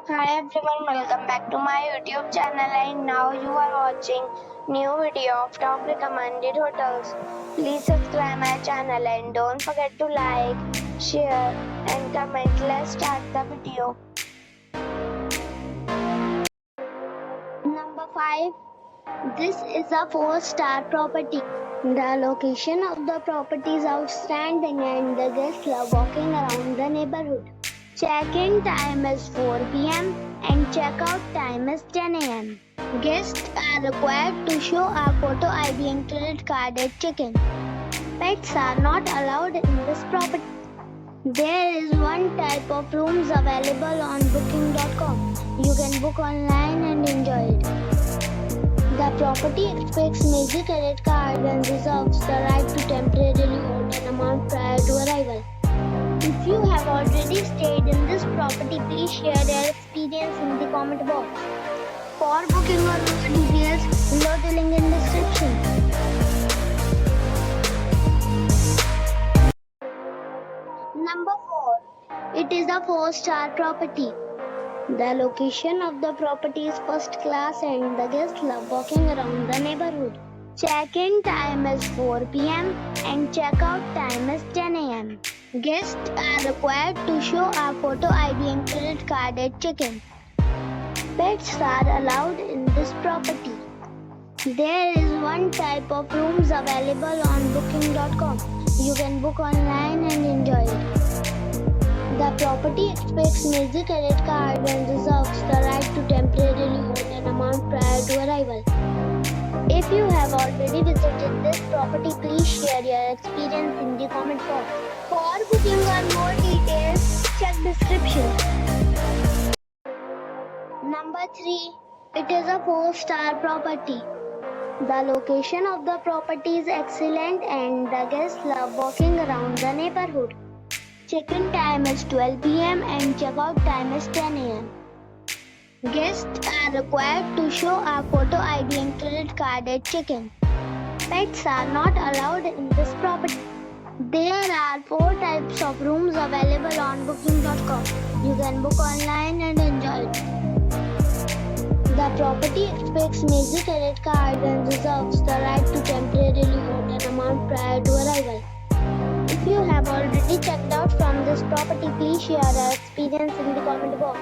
Hi everyone, welcome back to my YouTube channel and now you are watching new video of top recommended hotels. Please subscribe my channel and don't forget to like, share and comment. Let's start the video. Number 5. This is a 4-star property. The location of the property is outstanding and the guests love walking around the neighborhood. Check-in time is 4 p.m. and check-out time is 10 a.m. Guests are required to show a photo ID and credit card at check-in. Pets are not allowed in this property. There is one type of rooms available on booking.com. You can book online and enjoy it. The property expects major credit card and reserves the right to temporarily hold an amount prior to arrival. If you have already stayed in this property, please share your experience in the comment box. For booking or more details, below the link in description. Number 4. It is a 4-star property. The location of the property is first class and the guests love walking around the neighborhood. Check-in time is 4 p.m. and check-out time is 10 a.m. Guests are required to show a photo ID and credit card at check-in. Pets are allowed in this property. There is one type of rooms available on booking.com. You can book online and enjoy it. The property expects major credit card and reserves the right to temporarily hold an amount prior to arrival. If you have already visited this property, please share your experience in the comment box. For booking or more details, check description. Number 3. It is a 4-star property. The location of the property is excellent and the guests love walking around the neighborhood. Check-in time is 12 p.m. and check-out time is 10 a.m. Guests are required to show a photo ID and credit card at check-in. Pets are not allowed in this property. There are 4 types of rooms available on booking.com. You can book online and enjoy it. The property expects major credit card and reserves the right to temporarily hold an amount prior to arrival. If you have already checked out from this property, please share your experience in the comment box.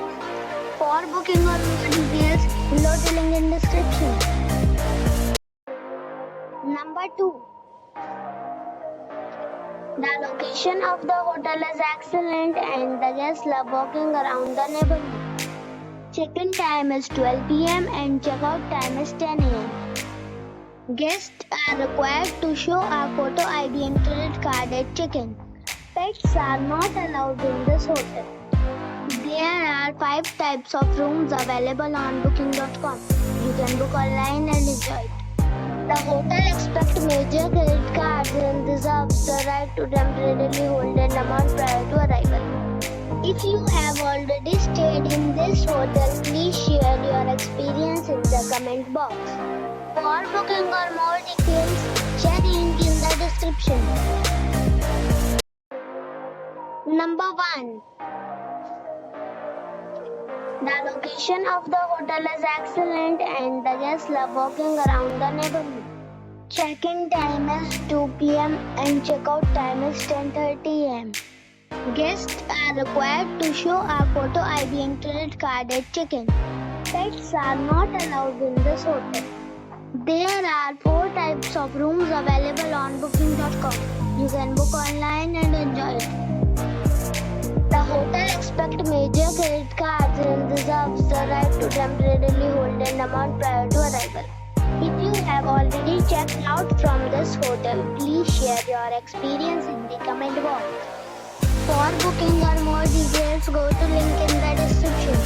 For booking or more details, below the link in description. Number 2. The location of the hotel is excellent and the guests love walking around the neighborhood. Check-in time is 12 p.m. and check-out time is 10 a.m. Guests are required to show a photo ID and credit card at check-in. Pets are not allowed in this hotel. There are 5 types of rooms available on booking.com. You can book online and enjoy it. The hotel expects major credit cards and reserves the right to temporarily hold an amount prior to arrival. If you have already stayed in this hotel, please share your experience in the comment box. For booking or more details, check link in the description. Number 1. The location of the hotel is excellent and the guests love walking around the neighborhood. Check-in time is 2 p.m. and check-out time is 10:30 a.m. Guests are required to show a photo ID and credit card at check-in. Pets are not allowed in this hotel. There are 4 types of rooms available on booking.com. You can book online and enjoy it. The hotel expects major credit cards and reserves the right to temporarily hold an amount prior to arrival. If you have already checked out from this hotel, please share your experience in the comment box. For booking or more details, go to link in the description.